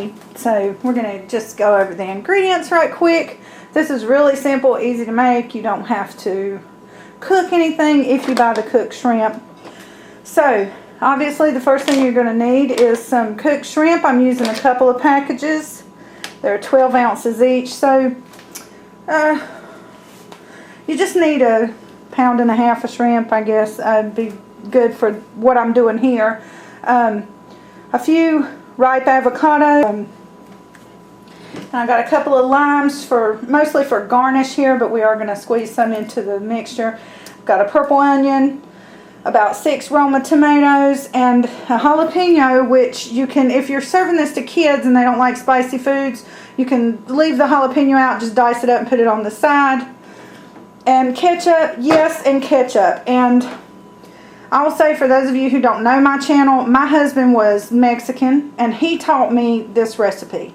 made. So we're going to just go over the ingredients right quick. This is really simple, easy to make. You don't have to cook anything if you buy the cooked shrimp. So obviously the first thing you're going to need is some cooked shrimp. I'm using a couple of packages. They're 12 ounces each. So you just need a pound and a half of shrimp, I guess. That'd be good for what I'm doing here. A few ripe avocado. And I got a couple of limes, mostly for garnish here, but we are going to squeeze some into the mixture. Got a purple onion, about 6 Roma tomatoes, and a jalapeno, which you can, if you're serving this to kids and they don't like spicy foods, you can leave the jalapeno out, just dice it up and put it on the side. And ketchup, yes, and ketchup. And I will say, for those of you who don't know my channel, my husband was Mexican, and he taught me this recipe.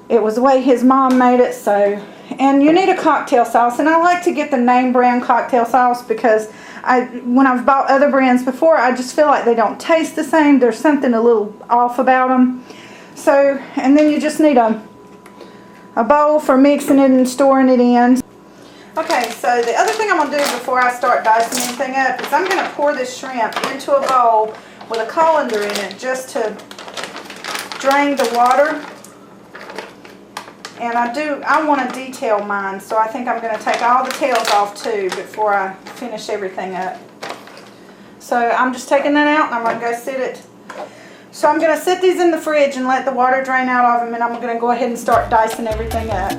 It was the way his mom made it. So, and you need a cocktail sauce, and I like to get the name brand cocktail sauce because when I've bought other brands before, I just feel like they don't taste the same. There's something a little off about them. So, and then you just need a bowl for mixing it and storing it in. Okay, so the other thing I'm going to do before I start dicing anything up is I'm going to pour this shrimp into a bowl with a colander in it just to drain the water. And I want to detail mine, so I think I'm going to take all the tails off too before I finish everything up. So I'm just taking that out, and I'm going to go sit it. So I'm going to sit these in the fridge and let the water drain out of them, and I'm going to go ahead and start dicing everything up.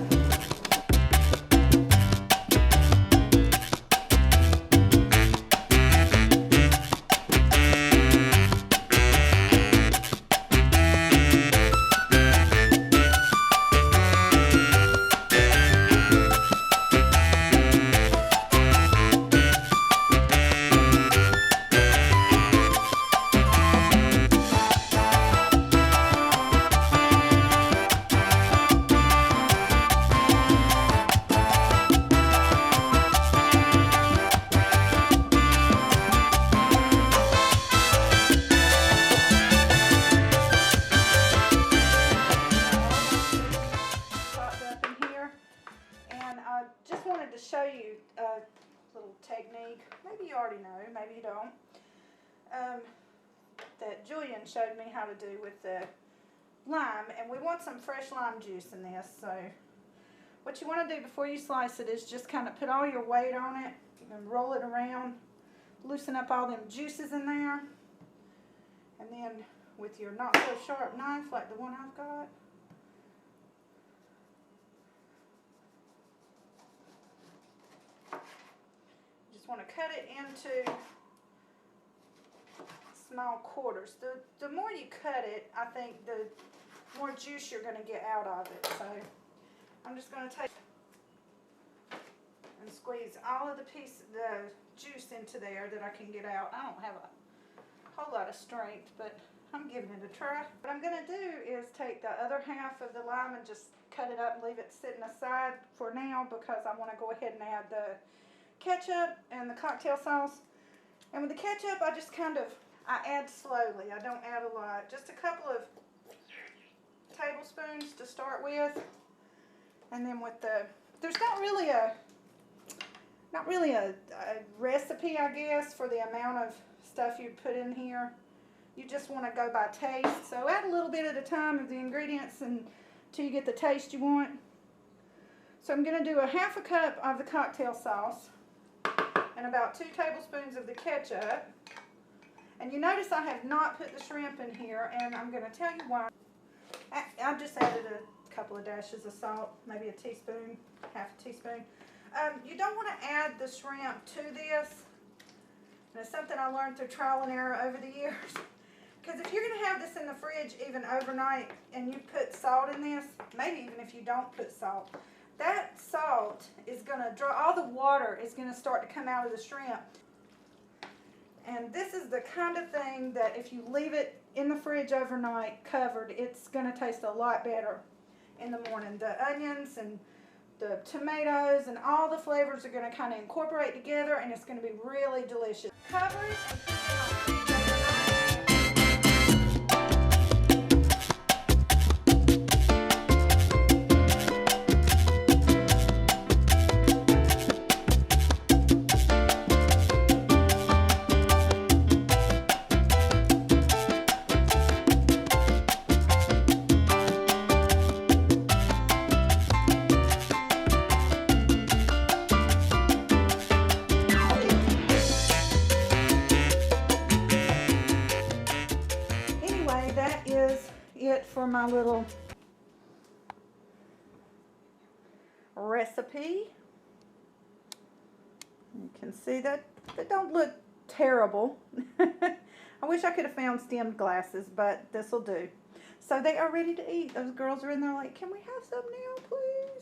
To show you a little technique, maybe you already know, maybe you don't, that Julian showed me how to do with the lime, and we want some fresh lime juice in this. So what you want to do before you slice it is just kind of put all your weight on it and roll it around, loosen up all them juices in there, and then with your not so sharp knife like the one I've got, want to cut it into small quarters. The more you cut it, I think the more juice you're going to get out of it. So I'm just going to take and squeeze all of the juice into there that I can get out. I don't have a whole lot of strength, but I'm giving it a try. What I'm going to do is take the other half of the lime and just cut it up and leave it sitting aside for now, because I want to go ahead and add the ketchup and the cocktail sauce. And with the ketchup, I just I add slowly. I don't add a lot. Just a couple of tablespoons to start with. And then with there's not really a recipe, I guess, for the amount of stuff you put in here. You just want to go by taste. So add a little bit at a time of the ingredients until you get the taste you want. So I'm going to do a half a cup of the cocktail sauce and about 2 tablespoons of the ketchup. And you notice I have not put the shrimp in here, and I'm going to tell you why. I just added a couple of dashes of salt, maybe a teaspoon, half a teaspoon. You don't want to add the shrimp to this. And it's something I learned through trial and error over the years. Because if you're going to have this in the fridge even overnight and you put salt in this, maybe even if you don't put salt, that salt is going to draw, all the water is going to start to come out of the shrimp. And this is the kind of thing that if you leave it in the fridge overnight covered, it's going to taste a lot better in the morning. The onions and the tomatoes and all the flavors are going to kind of incorporate together, and it's going to be really delicious. Cover it and put it on. Okay, that is it for my little recipe. You can see that they don't look terrible. I wish I could have found stemmed glasses, but this will do. So they are ready to eat. Those girls are in there like, can we have some now, please?